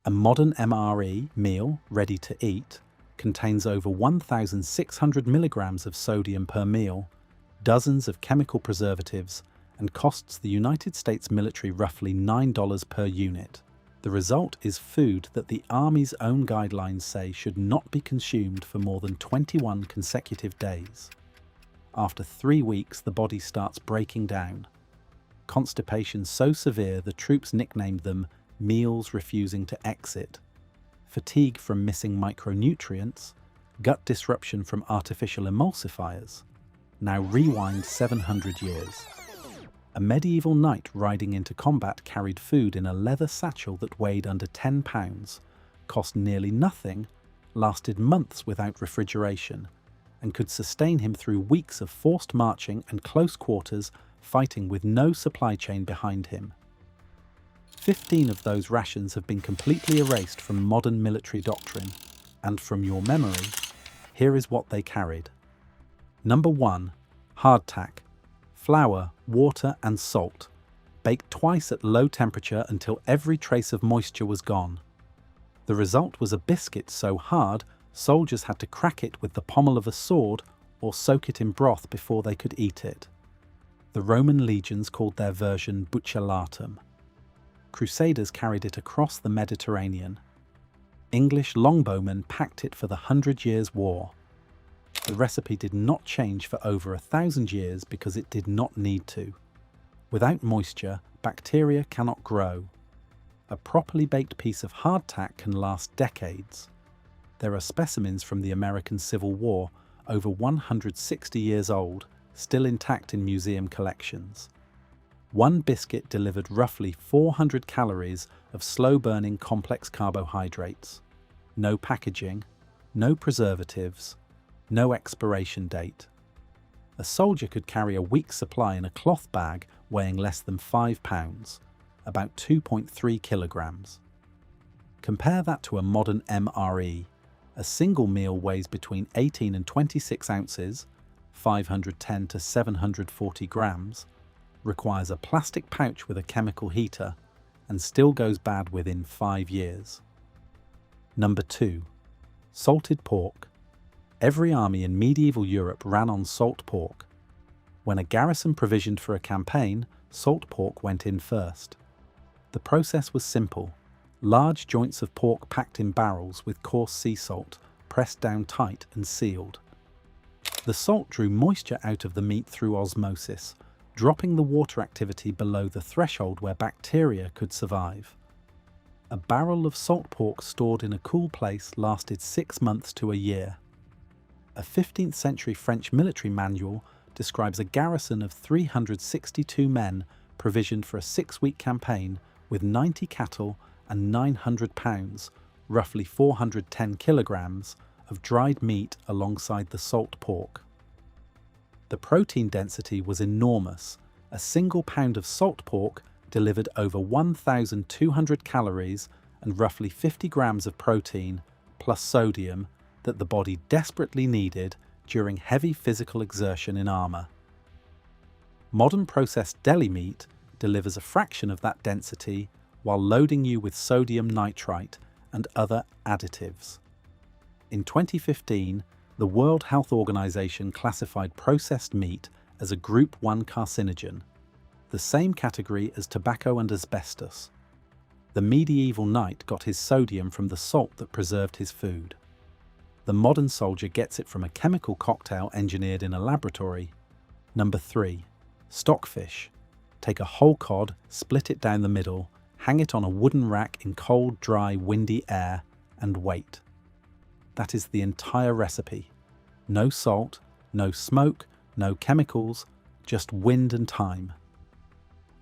A modern MRE meal, ready to eat, contains over 1,600 milligrams of sodium per meal, dozens of chemical preservatives, and costs the United States military roughly $9 per unit. The result is food that the Army's own guidelines say should not be consumed for more than 21 consecutive days. After 3 weeks, the body starts breaking down. Constipation so severe the troops nicknamed them meals refusing to exit. Fatigue from missing micronutrients, gut disruption from artificial emulsifiers. Now rewind 700 years. A medieval knight riding into combat carried food in a leather satchel that weighed under 10 pounds, cost nearly nothing, lasted months without refrigeration, and could sustain him through weeks of forced marching and close quarters fighting with no supply chain behind him. 15 of those rations have been completely erased from modern military doctrine, and from your memory, here is what they carried. Number 1. Hardtack. Flour, water and salt, baked twice at low temperature until every trace of moisture was gone. The result was a biscuit so hard, soldiers had to crack it with the pommel of a sword or soak it in broth before they could eat it. The Roman legions called their version bucellatum. Crusaders carried it across the Mediterranean. English longbowmen packed it for the 100 Years' War. The recipe did not change for over 1,000 years because it did not need to. Without moisture, bacteria cannot grow. A properly baked piece of hardtack can last decades. There are specimens from the American Civil War, over 160 years old, still intact in museum collections. One biscuit delivered roughly 400 calories of slow-burning complex carbohydrates. No packaging, no preservatives, no expiration date. A soldier could carry a week's supply in a cloth bag weighing less than 5 pounds, about 2.3 kilograms. Compare that to a modern MRE. A single meal weighs between 18 and 26 ounces, 510 to 740 grams, requires a plastic pouch with a chemical heater, and still goes bad within 5 years. Number 2. Salted pork. Every army in medieval Europe ran on salt pork. When a garrison provisioned for a campaign, salt pork went in first. The process was simple. Large joints of pork packed in barrels with coarse sea salt, pressed down tight and sealed. The salt drew moisture out of the meat through osmosis, dropping the water activity below the threshold where bacteria could survive. A barrel of salt pork stored in a cool place lasted 6 months to a year. A 15th century French military manual describes a garrison of 362 men provisioned for a 6-week campaign with 90 cattle and 900 pounds, roughly 410 kilograms, of dried meat alongside the salt pork. The protein density was enormous. A single pound of salt pork delivered over 1,200 calories and roughly 50 grams of protein, plus sodium, that the body desperately needed during heavy physical exertion in armour. Modern processed deli meat delivers a fraction of that density while loading you with sodium nitrite and other additives. In 2015, the World Health Organization classified processed meat as a Group 1 carcinogen, the same category as tobacco and asbestos. The medieval knight got his sodium from the salt that preserved his food. The modern soldier gets it from a chemical cocktail engineered in a laboratory. Number 3. Stockfish. Take a whole cod, split it down the middle, hang it on a wooden rack in cold, dry, windy air, and wait. That is the entire recipe. No salt, no smoke, no chemicals, just wind and time.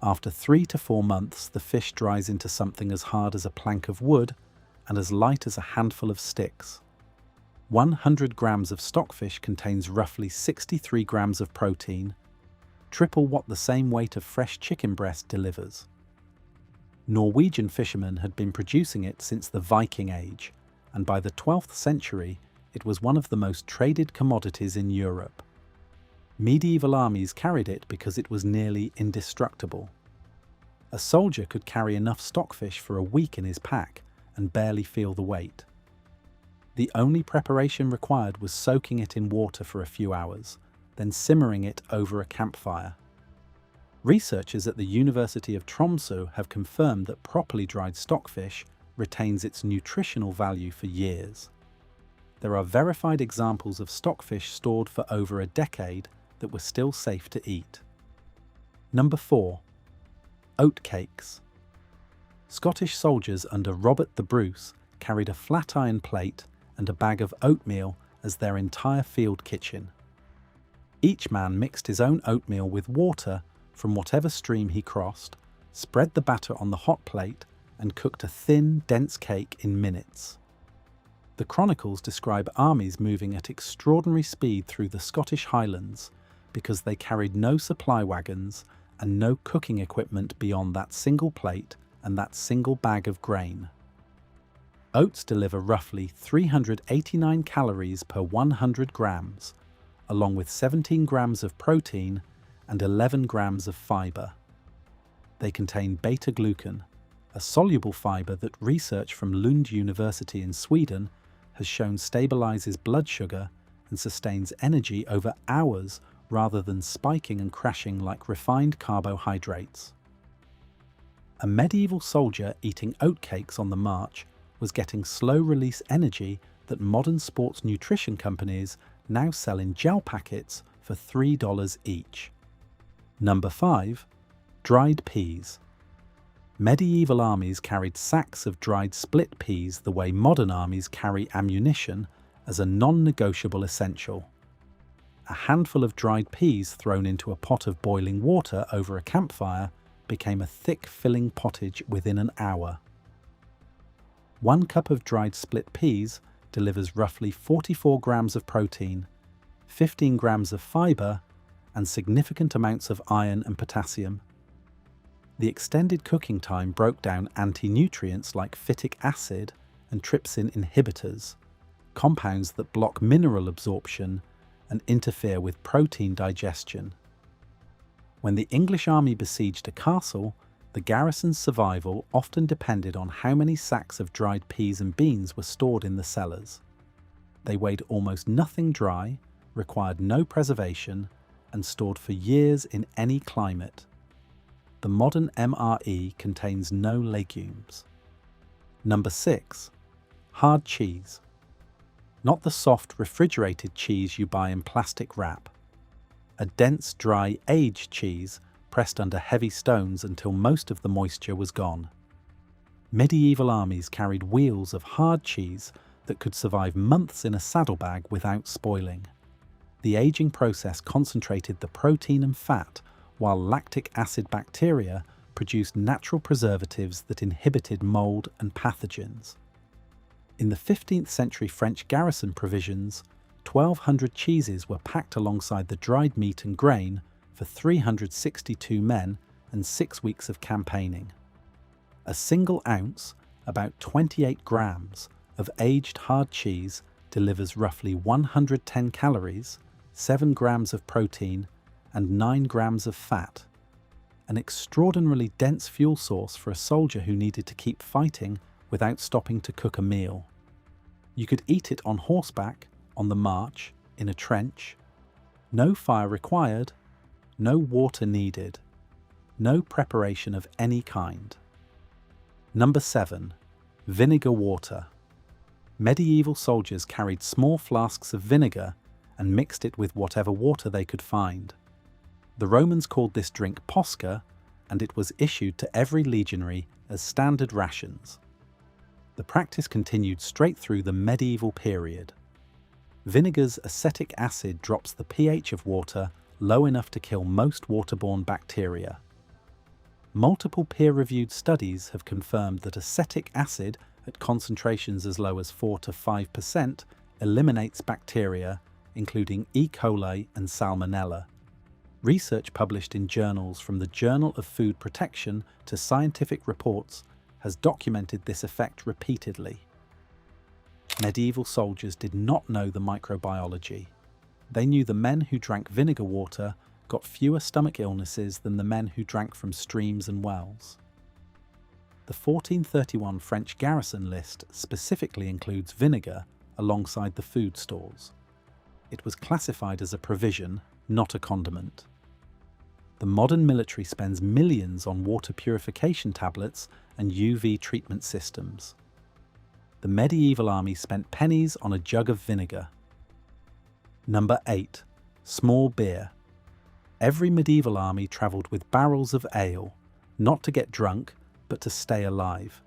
After 3 to 4 months, the fish dries into something as hard as a plank of wood and as light as a handful of sticks. 100 grams of stockfish contains roughly 63 grams of protein, triple what the same weight of fresh chicken breast delivers. Norwegian fishermen had been producing it since the Viking Age, and by the 12th century, it was one of the most traded commodities in Europe. Medieval armies carried it because it was nearly indestructible. A soldier could carry enough stockfish for a week in his pack and barely feel the weight. The only preparation required was soaking it in water for a few hours, then simmering it over a campfire. Researchers at the University of Tromsø have confirmed that properly dried stockfish retains its nutritional value for years. There are verified examples of stockfish stored for over a decade that were still safe to eat. Number 4. Oatcakes. Scottish soldiers under Robert the Bruce carried a flat iron plate and a bag of oatmeal as their entire field kitchen. Each man mixed his own oatmeal with water from whatever stream he crossed, spread the batter on the hot plate, and cooked a thin, dense cake in minutes. The chronicles describe armies moving at extraordinary speed through the Scottish Highlands because they carried no supply wagons and no cooking equipment beyond that single plate and that single bag of grain. Oats deliver roughly 389 calories per 100 grams, along with 17 grams of protein and 11 grams of fibre. They contain beta-glucan, a soluble fibre that research from Lund University in Sweden has shown stabilises blood sugar and sustains energy over hours rather than spiking and crashing like refined carbohydrates. A medieval soldier eating oatcakes on the march was getting slow-release energy that modern sports nutrition companies now sell in gel packets for $3 each. Number 5. Dried peas. Medieval armies carried sacks of dried split peas the way modern armies carry ammunition as a non-negotiable essential. A handful of dried peas thrown into a pot of boiling water over a campfire became a thick filling pottage within an hour. 1 cup of dried split peas delivers roughly 44 grams of protein, 15 grams of fibre, and significant amounts of iron and potassium. The extended cooking time broke down anti-nutrients like phytic acid and trypsin inhibitors, compounds that block mineral absorption and interfere with protein digestion. When the English army besieged a castle, the garrison's survival often depended on how many sacks of dried peas and beans were stored in the cellars. They weighed almost nothing dry, required no preservation, and stored for years in any climate. The modern MRE contains no legumes. Number 6. Hard cheese. Not the soft refrigerated cheese you buy in plastic wrap. A dense, dry, aged cheese pressed under heavy stones until most of the moisture was gone. Medieval armies carried wheels of hard cheese that could survive months in a saddlebag without spoiling. The aging process concentrated the protein and fat, while lactic acid bacteria produced natural preservatives that inhibited mold and pathogens. In the 15th century French garrison provisions, 1,200 cheeses were packed alongside the dried meat and grain for 362 men and 6 weeks of campaigning. A single ounce, about 28 grams, of aged hard cheese delivers roughly 110 calories, 7 grams of protein, and 9 grams of fat. An extraordinarily dense fuel source for a soldier who needed to keep fighting without stopping to cook a meal. You could eat it on horseback, on the march, in a trench. No fire required, no water needed, no preparation of any kind. Number 7. Vinegar water. Medieval soldiers carried small flasks of vinegar and mixed it with whatever water they could find. The Romans called this drink posca, and it was issued to every legionary as standard rations. The practice continued straight through the medieval period. Vinegar's acetic acid drops the pH of water low enough to kill most waterborne bacteria. Multiple peer-reviewed studies have confirmed that acetic acid at concentrations as low as 4 to 5% eliminates bacteria, including E. coli and Salmonella. Research published in journals from the Journal of Food Protection to Scientific Reports has documented this effect repeatedly. Medieval soldiers did not know the microbiology. They knew the men who drank vinegar water got fewer stomach illnesses than the men who drank from streams and wells. The 1431 French garrison list specifically includes vinegar alongside the food stores. It was classified as a provision, not a condiment. The modern military spends millions on water purification tablets and UV treatment systems. The medieval army spent pennies on a jug of vinegar. Number 8. Small beer. Every medieval army travelled with barrels of ale, not to get drunk, but to stay alive.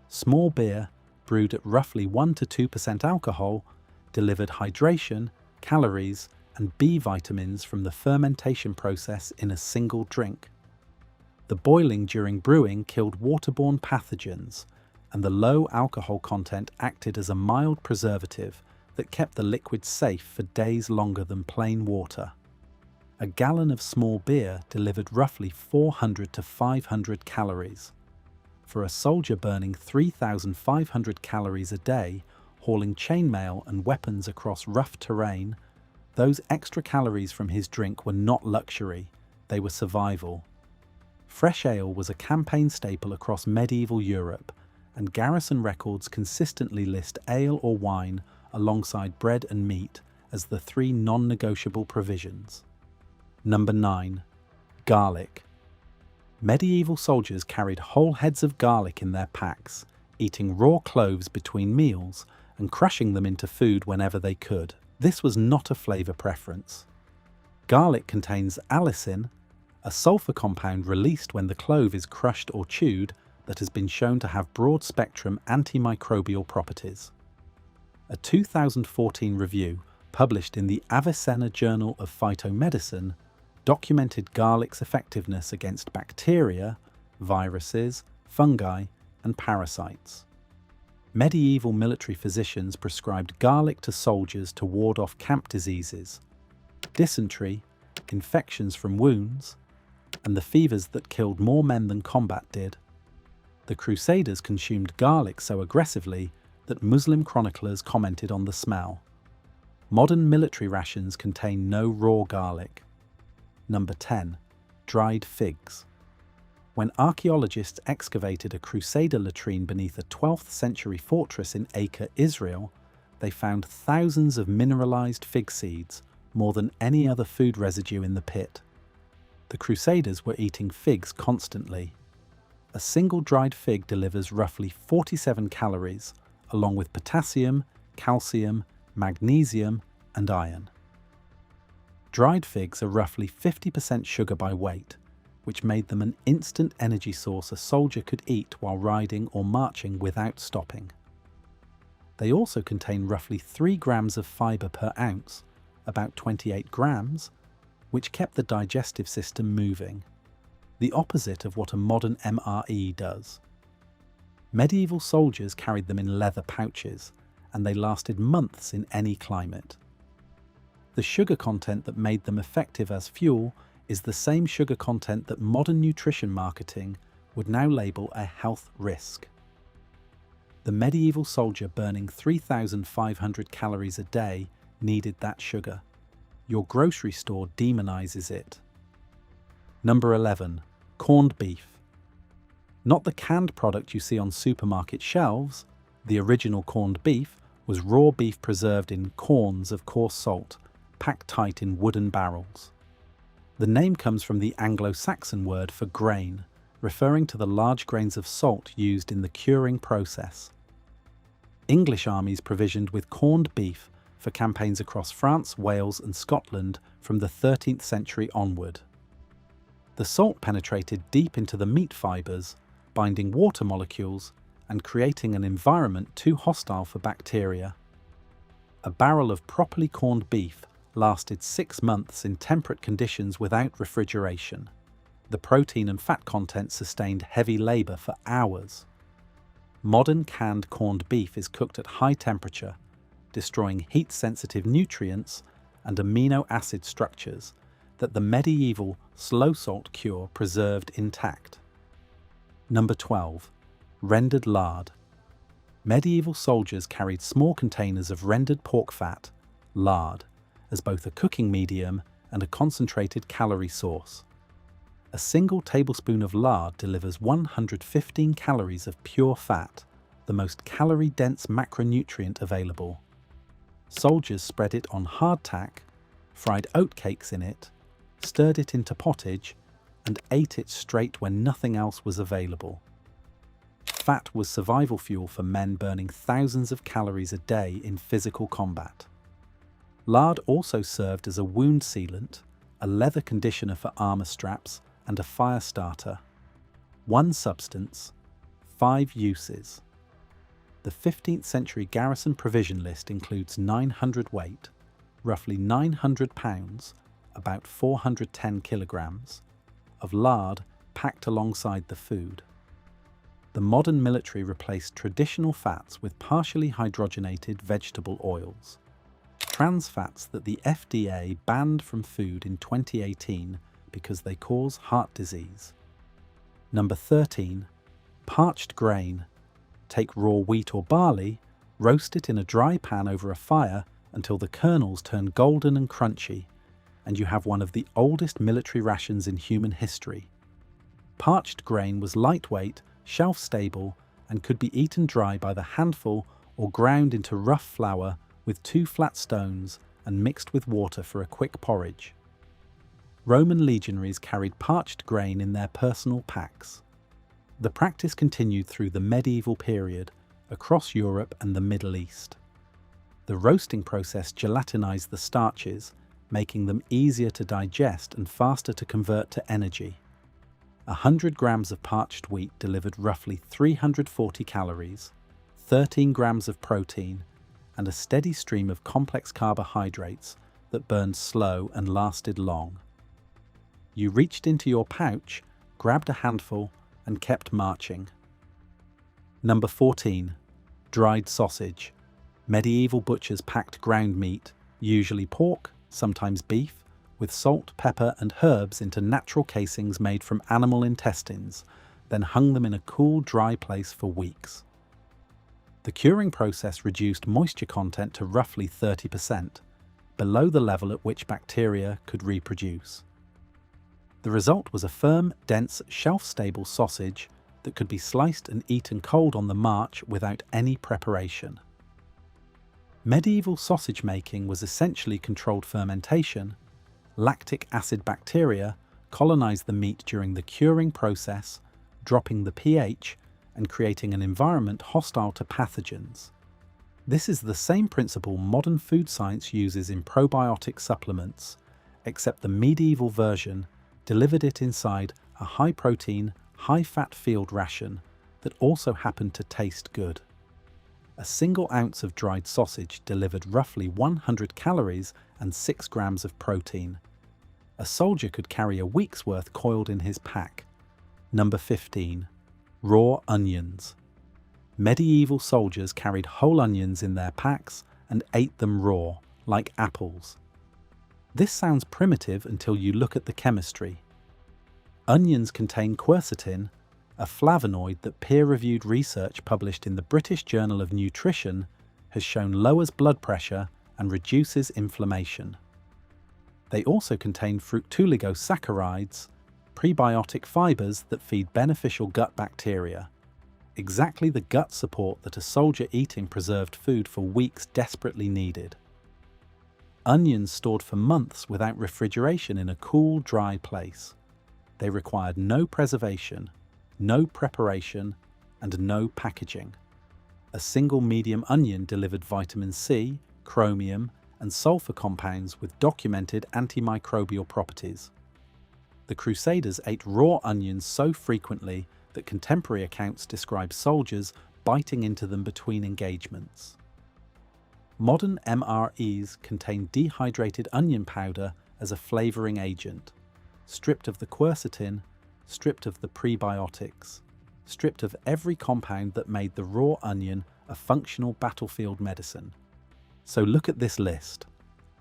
Small beer, brewed at roughly 1 to 2% alcohol, delivered hydration, calories, and B vitamins from the fermentation process in a single drink. The boiling during brewing killed waterborne pathogens, and the low alcohol content acted as a mild preservative that kept the liquid safe for days longer than plain water. A gallon of small beer delivered roughly 400 to 500 calories. For a soldier burning 3,500 calories a day, hauling chainmail and weapons across rough terrain, those extra calories from his drink were not luxury, they were survival. Fresh ale was a campaign staple across medieval Europe, and garrison records consistently list ale or wine alongside bread and meat as the 3 non-negotiable provisions. Number 9. Garlic. Medieval soldiers carried whole heads of garlic in their packs, eating raw cloves between meals and crushing them into food whenever they could. This was not a flavour preference. Garlic contains allicin, a sulfur compound released when the clove is crushed or chewed that has been shown to have broad-spectrum antimicrobial properties. A 2014 review published in the Avicenna Journal of Phytomedicine documented garlic's effectiveness against bacteria, viruses, fungi, and parasites. Medieval military physicians prescribed garlic to soldiers to ward off camp diseases, dysentery, infections from wounds, and the fevers that killed more men than combat did. The Crusaders consumed garlic so aggressively that Muslim chroniclers commented on the smell. Modern military rations contain no raw garlic. Number 10. Dried figs. When archaeologists excavated a Crusader latrine beneath a 12th century fortress in Acre, Israel, they found thousands of mineralized fig seeds, more than any other food residue in the pit. The Crusaders were eating figs constantly. A single dried fig delivers roughly 47 calories, along with potassium, calcium, magnesium, and iron. Dried figs are roughly 50% sugar by weight, which made them an instant energy source a soldier could eat while riding or marching without stopping. They also contain roughly 3 grams of fibre per ounce, about 28 grams, which kept the digestive system moving, the opposite of what a modern MRE does. Medieval soldiers carried them in leather pouches, and they lasted months in any climate. The sugar content that made them effective as fuel is the same sugar content that modern nutrition marketing would now label a health risk. The medieval soldier burning 3,500 calories a day needed that sugar. Your grocery store demonizes it. Number 11. Corned beef. Not the canned product you see on supermarket shelves. The original corned beef was raw beef preserved in corns of coarse salt, packed tight in wooden barrels. The name comes from the Anglo-Saxon word for grain, referring to the large grains of salt used in the curing process. English armies provisioned with corned beef for campaigns across France, Wales, and Scotland from the 13th century onward. The salt penetrated deep into the meat fibres, binding water molecules and creating an environment too hostile for bacteria. A barrel of properly corned beef lasted 6 months in temperate conditions without refrigeration. The protein and fat content sustained heavy labour for hours. Modern canned corned beef is cooked at high temperature, destroying heat-sensitive nutrients and amino acid structures that the medieval slow salt cure preserved intact. Number 12. Rendered lard. Medieval soldiers carried small containers of rendered pork fat, lard, as both a cooking medium and a concentrated calorie source. A single tablespoon of lard delivers 115 calories of pure fat, the most calorie-dense macronutrient available. Soldiers spread it on hardtack, fried oatcakes in it, stirred it into pottage, and ate it straight when nothing else was available. Fat was survival fuel for men burning thousands of calories a day in physical combat. Lard also served as a wound sealant, a leather conditioner for armor straps, and a fire starter. One substance, 5 uses. The 15th century garrison provision list includes 900 weight, roughly 900 pounds, about 410 kilograms, of lard packed alongside the food. The modern military replaced traditional fats with partially hydrogenated vegetable oils. Trans fats that the FDA banned from food in 2018 because they cause heart disease. Number 13. Parched grain. Take raw wheat or barley, roast it in a dry pan over a fire until the kernels turn golden and crunchy, and you have one of the oldest military rations in human history. Parched grain was lightweight, shelf-stable, and could be eaten dry by the handful or ground into rough flour with 2 flat stones and mixed with water for a quick porridge. Roman legionaries carried parched grain in their personal packs. The practice continued through the medieval period across Europe and the Middle East. The roasting process gelatinized the starches, making them easier to digest and faster to convert to energy. 100 grams of parched wheat delivered roughly 340 calories, 13 grams of protein, and a steady stream of complex carbohydrates that burned slow and lasted long. You reached into your pouch, grabbed a handful, and kept marching. Number 14. Dried sausage. Medieval butchers packed ground meat, usually pork, sometimes beef, with salt, pepper, and herbs into natural casings made from animal intestines, then hung them in a cool, dry place for weeks. The curing process reduced moisture content to roughly 30%, below the level at which bacteria could reproduce. The result was a firm, dense, shelf-stable sausage that could be sliced and eaten cold on the march without any preparation. Medieval sausage making was essentially controlled fermentation. Lactic acid bacteria colonized the meat during the curing process, dropping the pH and creating an environment hostile to pathogens. This is the same principle modern food science uses in probiotic supplements, except the medieval version delivered it inside a high-protein, high-fat field ration that also happened to taste good. A single ounce of dried sausage delivered roughly 100 calories and 6 grams of protein. A soldier could carry a week's worth coiled in his pack. Number 15. Raw onions. Medieval soldiers carried whole onions in their packs and ate them raw, like apples. This sounds primitive until you look at the chemistry. Onions contain quercetin, a flavonoid that peer-reviewed research published in the British Journal of Nutrition has shown lowers blood pressure and reduces inflammation. They also contain fructooligosaccharides, prebiotic fibers that feed beneficial gut bacteria, exactly the gut support that a soldier eating preserved food for weeks desperately needed. Onions stored for months without refrigeration in a cool, dry place. They required no preservation, no preparation, and no packaging. A single medium onion delivered vitamin C, chromium, and sulfur compounds with documented antimicrobial properties. The Crusaders ate raw onions so frequently that contemporary accounts describe soldiers biting into them between engagements. Modern MREs contain dehydrated onion powder as a flavoring agent, stripped of the quercetin, stripped of the prebiotics, stripped of every compound that made the raw onion a functional battlefield medicine. So look at this list.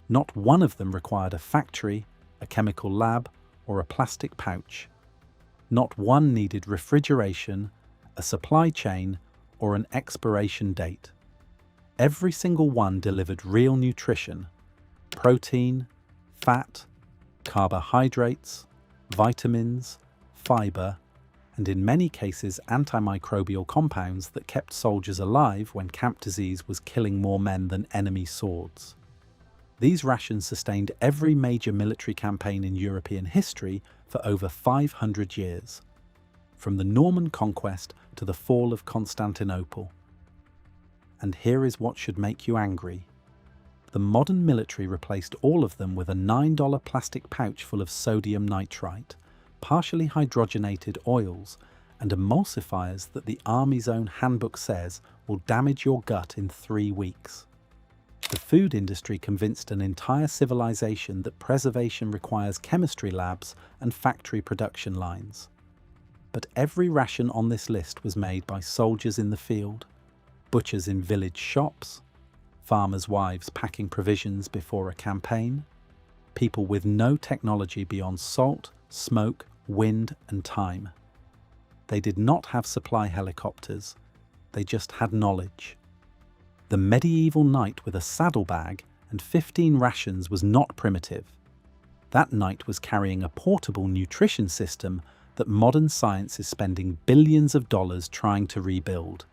Not one of them required a factory, a chemical lab, or a plastic pouch. Not one needed refrigeration, a supply chain, or an expiration date. Every single one delivered real nutrition: protein, fat, carbohydrates, vitamins, fibre, and in many cases antimicrobial compounds that kept soldiers alive when camp disease was killing more men than enemy swords. These rations sustained every major military campaign in European history for over 500 years, from the Norman conquest to the fall of Constantinople. And here is what should make you angry. The modern military replaced all of them with a $9 plastic pouch full of sodium nitrite, partially hydrogenated oils, and emulsifiers that the Army's own handbook says will damage your gut in 3 weeks. The food industry convinced an entire civilization that preservation requires chemistry labs and factory production lines. But every ration on this list was made by soldiers in the field, butchers in village shops, farmers' wives packing provisions before a campaign, people with no technology beyond salt, smoke, wind, and time. They did not have supply helicopters, they just had knowledge. The medieval knight with a saddlebag and 15 rations was not primitive. That knight was carrying a portable nutrition system that modern science is spending billions of dollars trying to rebuild.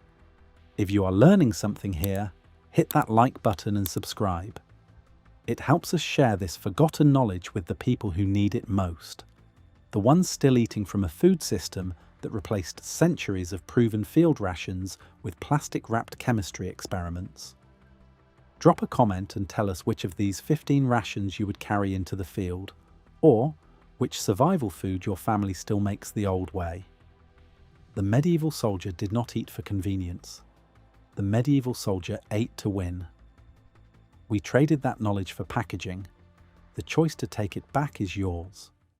If you are learning something here, hit that like button and subscribe. It helps us share this forgotten knowledge with the people who need it most. The ones still eating from a food system that replaced centuries of proven field rations with plastic-wrapped chemistry experiments. Drop a comment and tell us which of these 15 rations you would carry into the field, or which survival food your family still makes the old way. The medieval soldier did not eat for convenience. The medieval soldier ate to win. We traded that knowledge for packaging. The choice to take it back is yours.